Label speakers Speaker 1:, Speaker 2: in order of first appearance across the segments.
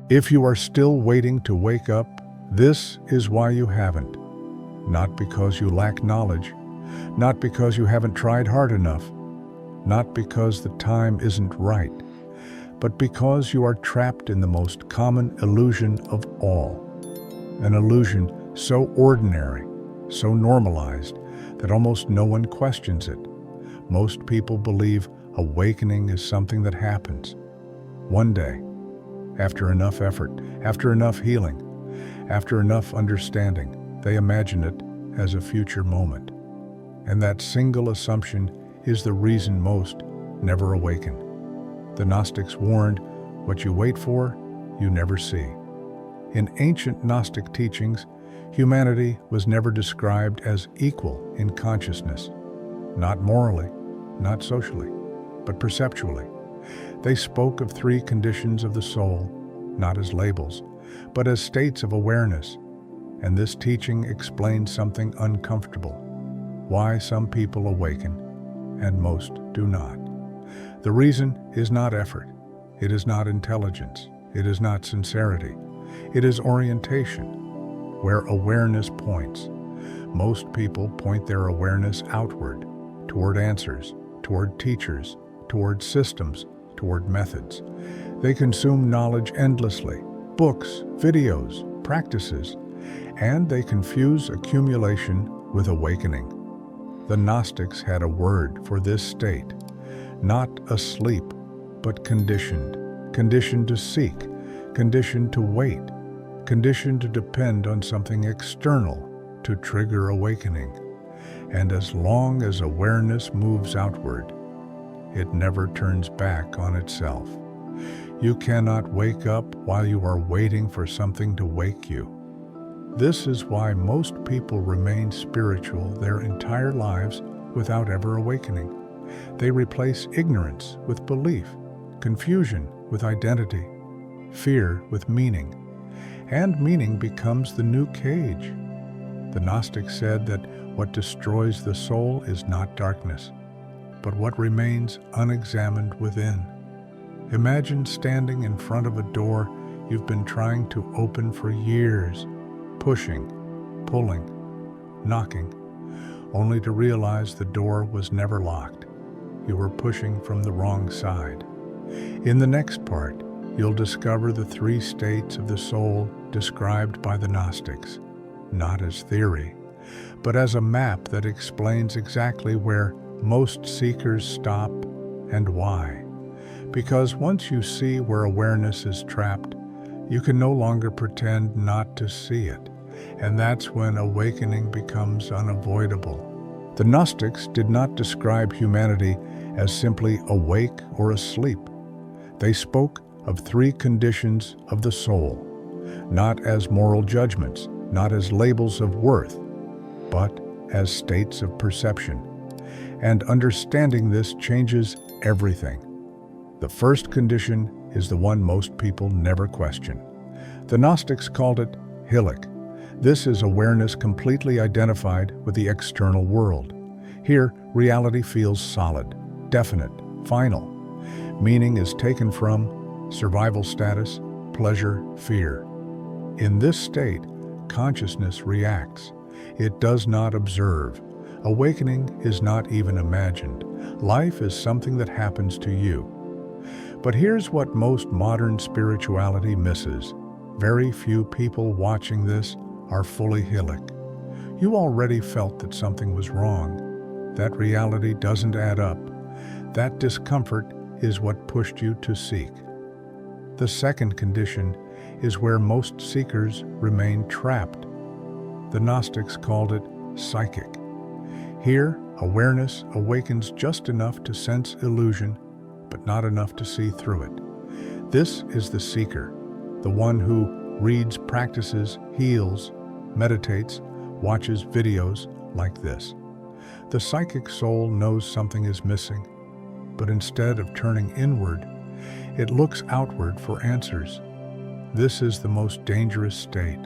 Speaker 1: If you are still waiting to wake up, this is why you haven't. Not because you lack knowledge, not because you haven't tried hard enough, not because the time isn't right, but because you are trapped in the most common illusion of all. An illusion so ordinary, so normalized, that almost no one questions it. Most people believe awakening is something that happens one day, after enough effort, after enough healing, after enough understanding. They imagine it as a future moment. And that single assumption is the reason most never awaken. The Gnostics warned, what you wait for, you never see. In ancient Gnostic teachings, humanity was never described as equal in consciousness. Not morally, not socially, but perceptually. They spoke of three conditions of the soul, not as labels, but as states of awareness. And this teaching explains something uncomfortable: why some people awaken and most do not. The reason is not effort, it is not intelligence, it is not sincerity, it is orientation, where awareness points. Most people point their awareness outward, toward answers, toward teachers, toward systems, toward methods. They consume knowledge endlessly, books, videos, practices, and they confuse accumulation with awakening. The Gnostics had a word for this state: not asleep, but conditioned. Conditioned to seek, conditioned to wait, conditioned to depend on something external to trigger awakening. And as long as awareness moves outward, it never turns back on itself. You cannot wake up while you are waiting for something to wake you. This is why most people remain spiritual their entire lives without ever awakening. They replace ignorance with belief, confusion with identity, fear with meaning, and meaning becomes the new cage. The Gnostics said that what destroys the soul is not darkness, but what remains unexamined within. Imagine standing in front of a door you've been trying to open for years, pushing, pulling, knocking, only to realize the door was never locked. You were pushing from the wrong side. In the next part, you'll discover the three states of the soul described by the Gnostics, not as theory, but as a map that explains exactly where most seekers stop and why. Because once you see where awareness is trapped, you can no longer pretend not to see it, and that's when awakening becomes unavoidable. The Gnostics did not describe humanity as simply awake or asleep. They spoke of three conditions of the soul, not as moral judgments, not as labels of worth, but as states of perception. And understanding this changes everything. The first condition is the one most people never question. The Gnostics called it hylic. This is awareness completely identified with the external world. Here, reality feels solid, definite, final. Meaning is taken from survival status, pleasure, fear. In this state, consciousness reacts. It does not observe. Awakening is not even imagined. Life is something that happens to you. But here's what most modern spirituality misses. Very few people watching this are fully hylic. You already felt that something was wrong. That reality doesn't add up. That discomfort is what pushed you to seek. The second condition is where most seekers remain trapped. The Gnostics called it psychic. Here, awareness awakens just enough to sense illusion, but not enough to see through it. This is the seeker, the one who reads, practices, heals, meditates, watches videos like this. The psychic soul knows something is missing, but instead of turning inward, it looks outward for answers. This is the most dangerous state,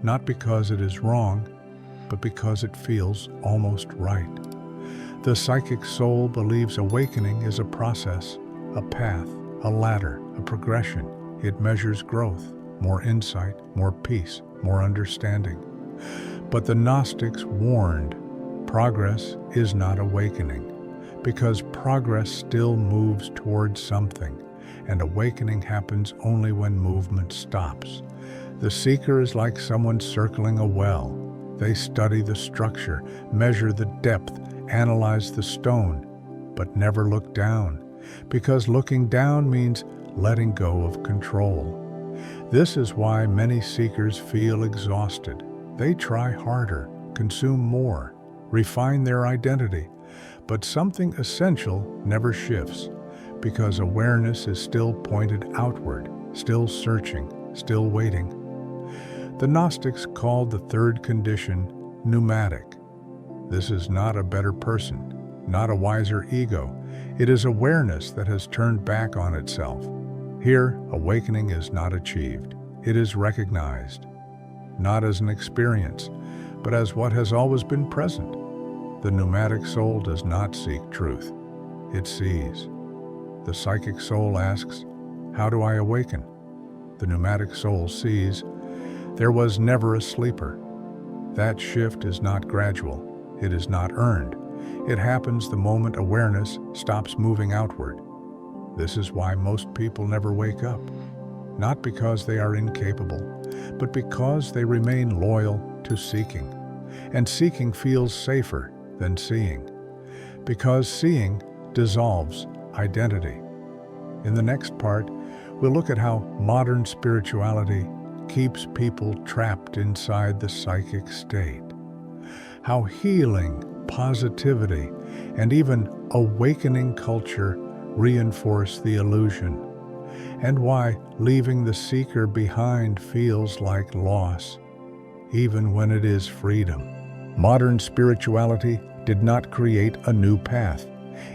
Speaker 1: not because it is wrong, but because it feels almost right. The psychic soul believes awakening is a process, a path, a ladder, a progression. It measures growth, more insight, more peace, more understanding. But the Gnostics warned, progress is not awakening, because progress still moves towards something, and awakening happens only when movement stops. The seeker is like someone circling a well. They study the structure, measure the depth, analyze the stone, but never look down, because looking down means letting go of control. This is why many seekers feel exhausted. They try harder, consume more, refine their identity, but something essential never shifts, because awareness is still pointed outward, still searching, still waiting. The Gnostics called the third condition pneumatic. This is not a better person, not a wiser ego. It is awareness that has turned back on itself. Here, awakening is not achieved. It is recognized, not as an experience, but as what has always been present. The pneumatic soul does not seek truth. It sees. The psychic soul asks, "How do I awaken?" The pneumatic soul sees, "There was never a sleeper." That shift is not gradual. It is not earned. It happens the moment awareness stops moving outward. This is why most people never wake up. Not because they are incapable, but because they remain loyal to seeking. And seeking feels safer than seeing, because seeing dissolves identity. In the next part, we'll look at how modern spirituality keeps people trapped inside the psychic state, how healing, positivity, and even awakening culture reinforce the illusion, and why leaving the seeker behind feels like loss, even when it is freedom. Modern spirituality did not create a new path.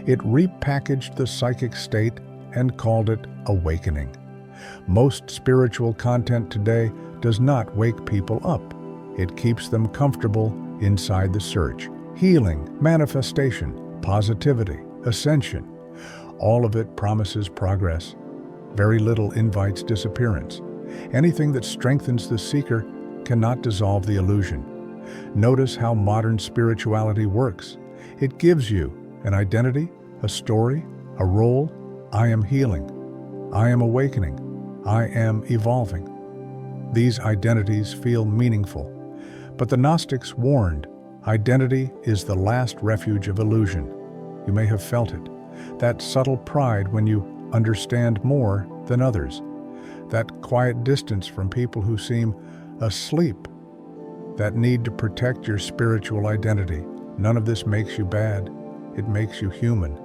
Speaker 1: It repackaged the psychic state and called it awakening. Most spiritual content today does not wake people up. It keeps them comfortable inside the search. Healing, manifestation, positivity, ascension. All of it promises progress. Very little invites disappearance. Anything that strengthens the seeker cannot dissolve the illusion. Notice how modern spirituality works. It gives you an identity, a story, a role. I am healing. I am awakening. I am evolving. These identities feel meaningful. But the Gnostics warned, identity is the last refuge of illusion. You may have felt it. That subtle pride when you understand more than others. That quiet distance from people who seem asleep. That need to protect your spiritual identity. None of this makes you bad. It makes you human.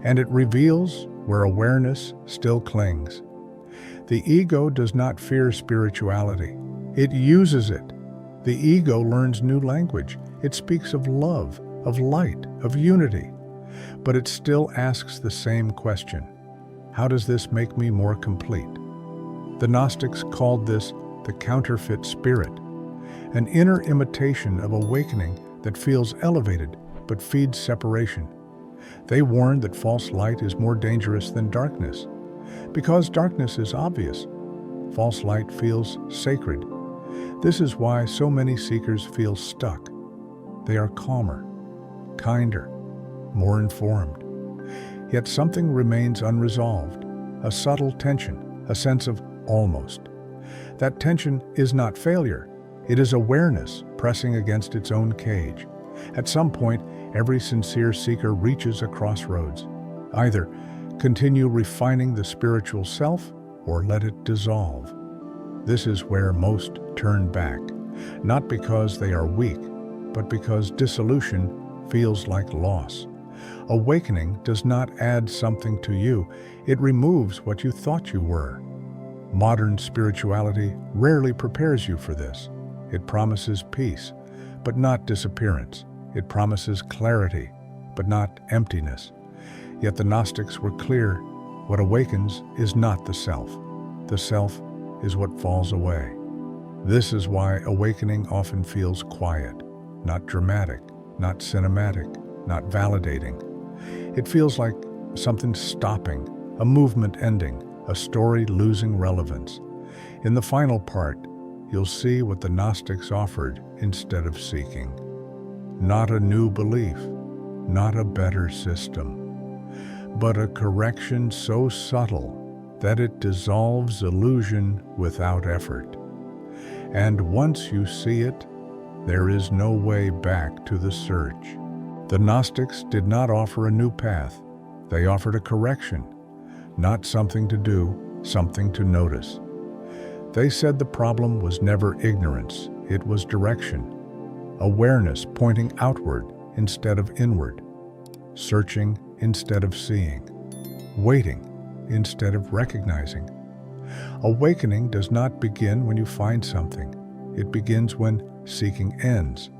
Speaker 1: And it reveals where awareness still clings. The ego does not fear spirituality. It uses it. The ego learns new language. It speaks of love, of light, of unity. But it still asks the same question. How does this make me more complete? The Gnostics called this the counterfeit spirit, an inner imitation of awakening that feels elevated but feeds separation. They warned that false light is more dangerous than darkness. Because darkness is obvious, false light feels sacred. This is why so many seekers feel stuck. They are calmer, kinder, more informed. Yet something remains unresolved, a subtle tension, a sense of almost. That tension is not failure. It is awareness pressing against its own cage. At some point, every sincere seeker reaches a crossroads. Either continue refining the spiritual self or let it dissolve. This is where most turn back, not because they are weak, but because dissolution feels like loss. Awakening does not add something to you, it removes what you thought you were. Modern spirituality rarely prepares you for this. It promises peace, but not disappearance. It promises clarity, but not emptiness. Yet the Gnostics were clear, what awakens is not the self. The self is what falls away. This is why awakening often feels quiet, not dramatic, not cinematic, not validating. It feels like something stopping, a movement ending, a story losing relevance. In the final part, you'll see what the Gnostics offered instead of seeking. Not a new belief, not a better system, but a correction so subtle that it dissolves illusion without effort. And once you see it, there is no way back to the search. The Gnostics did not offer a new path. They offered a correction, not something to do, something to notice. They said the problem was never ignorance, it was direction. Awareness pointing outward instead of inward. Searching instead of seeing. Waiting instead of recognizing. Awakening does not begin when you find something. It begins when seeking ends.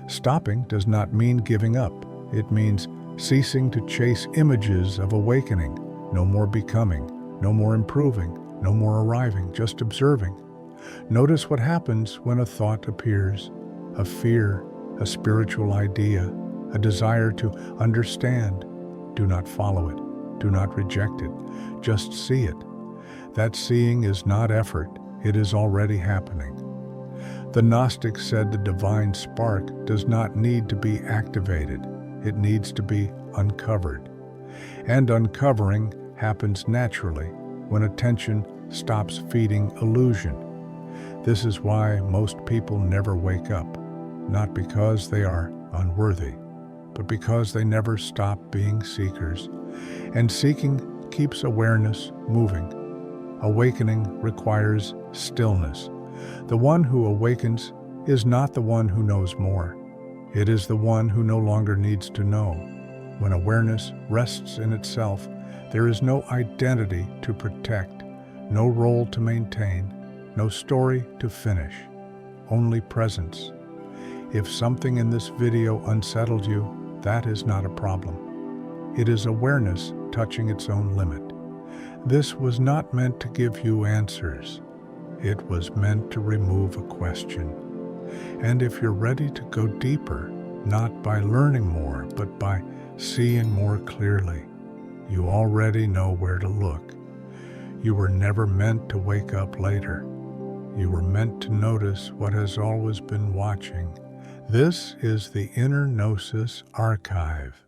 Speaker 1: Stopping does not mean giving up. It means ceasing to chase images of awakening. No more becoming, no more improving, no more arriving, just observing. Notice what happens when a thought appears, a fear, a spiritual idea, a desire to understand. Do not follow it. Do not reject it. Just see it. That seeing is not effort. It is already happening. The Gnostics said the divine spark does not need to be activated. It needs to be uncovered. And uncovering happens naturally when attention stops feeding illusion. This is why most people never wake up, not because they are unworthy, but because they never stop being seekers. And seeking keeps awareness moving. Awakening requires stillness. The one who awakens is not the one who knows more. It is the one who no longer needs to know. When awareness rests in itself, there is no identity to protect, no role to maintain, no story to finish, only presence. If something in this video unsettled you, that is not a problem. It is awareness touching its own limit. This was not meant to give you answers. It was meant to remove a question. And if you're ready to go deeper, not by learning more, but by seeing more clearly, you already know where to look. You were never meant to wake up later. You were meant to notice what has always been watching. This is the Inner Gnosis Archive.